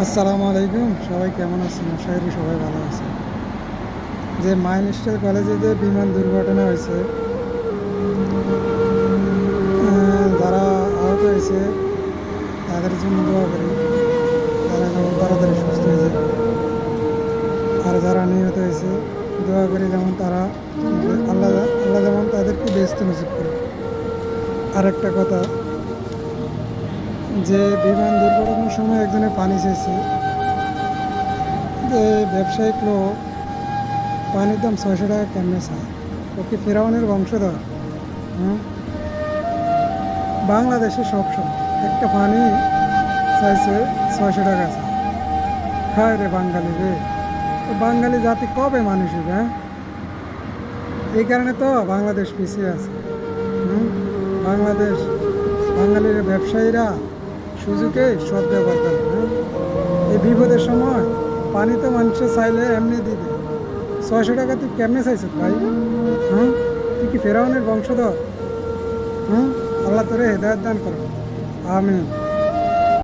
আসসালামু আলাইকুম। সবাই কেমন আছেন? আশা করি সবাই ভালো আছে। যে মাইলস্টার কলেজে যে বিমান দুর্ঘটনা হয়েছে, যারা আহত হয়েছে তাদের জন্য দোয়া করি, তারা যেমন তাড়াতাড়ি সুস্থ হয়ে যায়। আর যারা নিহত হয়েছে দোয়া করি যেমন তারা আল্লাহ আল্লাহ যেমন তাদেরকে বেহেশত নসিব করে। আর একটা কথা, যে বিমান দুর্ঘটনার সময় একজনে পানি চেয়েছে, যে ব্যবসায়িক লোক পানির দাম 600 টাকা কেমনে চায়? ও কি ফেরাউনের বংশধর? হুম, বাংলাদেশে সবসময় একটা পানি চাইছে 600 টাকা চায়। হায় রে বাঙালি রে! তো বাঙালি জাতি কবে মানুষ হবে? হ্যাঁ, এই কারণে তো বাংলাদেশ পিছিয়ে আছে। হুম, বাংলাদেশ বাঙালির ব্যবসায়ীরা সুযোগে সৎ ব্যবহার করে। হ্যাঁ, এই বিপদের সময় পানি তো মানুষে চাইলে এমনি দিবে। 600 টাকা তুই কেমনে চাইছিস ভাই? হুম, তুই কি ফেরাউনের বংশধর? হুম, আল্লাহ তোরে হেদায়ত দান করো। আমিন।